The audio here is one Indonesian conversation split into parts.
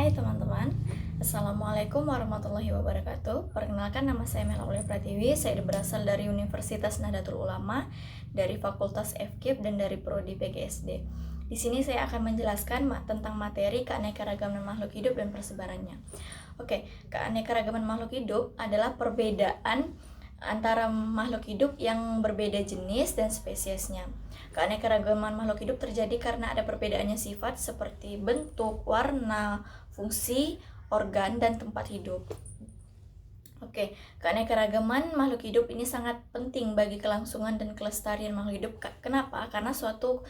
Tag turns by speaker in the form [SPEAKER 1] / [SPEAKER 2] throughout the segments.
[SPEAKER 1] Hai teman-teman, Assalamualaikum warahmatullahi wabarakatuh. Perkenalkan, nama saya Mela Aulia Pratiwi. Saya berasal dari Universitas Nahdlatul Ulama, dari Fakultas FKIP dan dari Prodi PGSD. Di sini saya akan menjelaskan tentang materi keanekaragaman makhluk hidup dan persebarannya. Oke, keanekaragaman makhluk hidup adalah perbedaan antara makhluk hidup yang berbeda jenis dan spesiesnya. Keanekaragaman makhluk hidup terjadi karena ada perbedaannya sifat seperti bentuk, warna, fungsi, organ, dan tempat hidup. Oke, keanekaragaman makhluk hidup ini sangat penting bagi kelangsungan dan kelestarian makhluk hidup. Kenapa? Karena suatu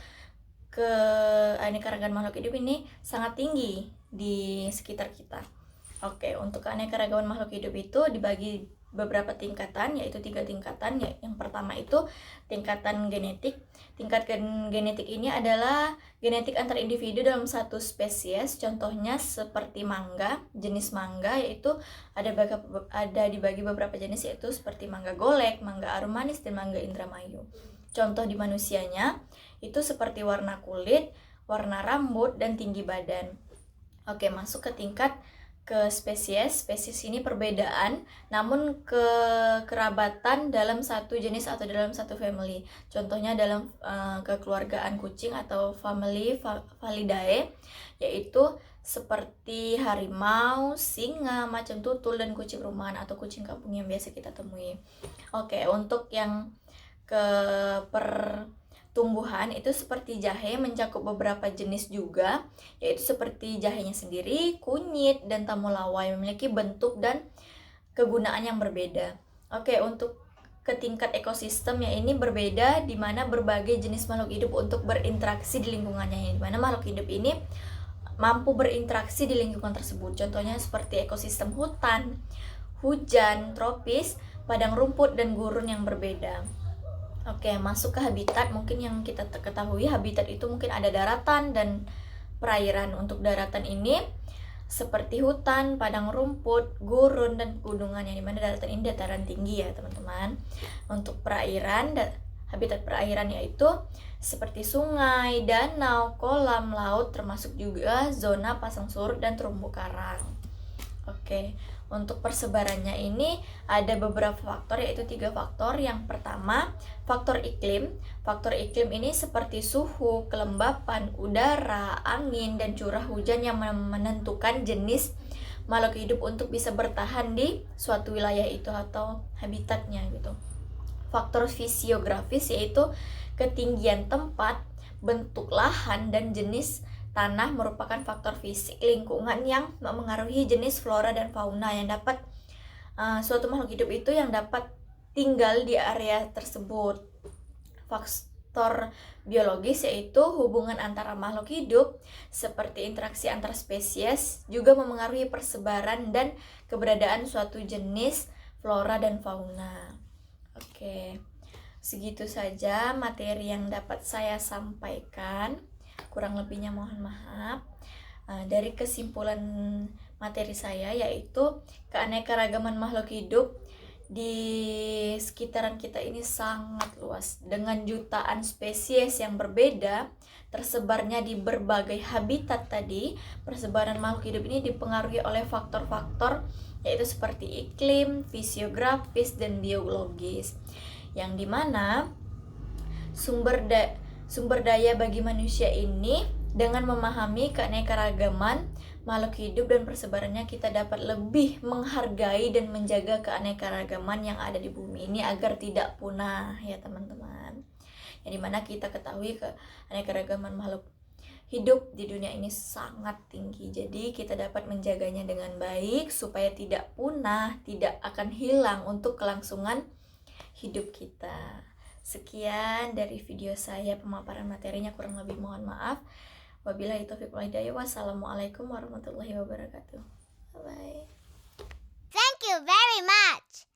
[SPEAKER 1] keanekaragaman makhluk hidup ini sangat tinggi di sekitar kita. Oke, untuk keanekaragaman makhluk hidup itu dibagi beberapa tingkatan, yaitu 3 tingkatan. Yang pertama itu tingkatan genetik. Tingkat genetik ini adalah genetik antar individu dalam satu spesies. Contohnya seperti mangga, jenis mangga yaitu ada dibagi beberapa jenis, yaitu seperti mangga golek, mangga arum manis, dan mangga Indramayu. Contoh di manusianya itu seperti warna kulit, warna rambut, dan tinggi badan. Oke, masuk ke tingkat ke spesies. Spesies ini perbedaan namun kekerabatan dalam satu jenis atau dalam satu family. Contohnya dalam kekeluargaan kucing atau family Felidae, yaitu seperti harimau, singa, macan tutul, dan kucing rumahan atau kucing kampung yang biasa kita temui. Oke, untuk yang ke pertumbuhan itu seperti jahe mencakup beberapa jenis juga, yaitu seperti jahenya sendiri, kunyit, dan temulawak yang memiliki bentuk dan kegunaan yang berbeda. Oke, untuk ke tingkat ekosistem ya ini berbeda, di mana berbagai jenis makhluk hidup untuk berinteraksi di lingkungannya, di mana makhluk hidup ini mampu berinteraksi di lingkungan tersebut. Contohnya seperti ekosistem hutan, hujan, tropis, padang rumput, dan gurun yang berbeda. Oke, masuk ke habitat. Mungkin yang kita ketahui, habitat itu mungkin ada daratan dan perairan. Untuk daratan ini seperti hutan, padang rumput, gurun, dan pegunungan, yang dimana daratan ini dataran tinggi ya teman-teman. Untuk perairan, habitat perairan yaitu seperti sungai, danau, kolam, laut, termasuk juga zona pasang surut dan terumbu karang. Oke, untuk persebarannya ini ada beberapa faktor, yaitu 3 faktor. Yang pertama, faktor iklim. Faktor iklim ini seperti suhu, kelembapan udara, angin, dan curah hujan yang menentukan jenis makhluk hidup untuk bisa bertahan di suatu wilayah itu atau habitatnya gitu. Faktor fisiografis yaitu ketinggian tempat, bentuk lahan, dan jenis tanah merupakan faktor fisik lingkungan yang mempengaruhi jenis flora dan fauna yang dapat suatu makhluk hidup itu yang dapat tinggal di area tersebut. Faktor biologis yaitu hubungan antara makhluk hidup seperti interaksi antar spesies juga memengaruhi persebaran dan keberadaan suatu jenis flora dan fauna. Oke, segitu saja materi yang dapat saya sampaikan. Kurang lebihnya mohon maaf. Dari kesimpulan materi saya yaitu keanekaragaman makhluk hidup di sekitaran kita ini sangat luas, dengan jutaan spesies yang berbeda tersebarnya di berbagai habitat tadi. Persebaran makhluk hidup ini dipengaruhi oleh faktor-faktor yaitu seperti iklim, fisiografis, dan biologis, yang dimana sumber daya bagi manusia ini dengan memahami keanekaragaman makhluk hidup dan persebarannya, kita dapat lebih menghargai dan menjaga keanekaragaman yang ada di bumi ini agar tidak punah ya teman-teman. Yang dimana kita ketahui keanekaragaman makhluk hidup di dunia ini sangat tinggi, jadi kita dapat menjaganya dengan baik supaya tidak punah, tidak akan hilang untuk kelangsungan hidup kita. Sekian dari video saya, pemaparan materinya, kurang lebih mohon maaf. Wabillahi taufiq wal hidayah. Wassalamualaikum warahmatullahi wabarakatuh. Bye.
[SPEAKER 2] Thank you very much.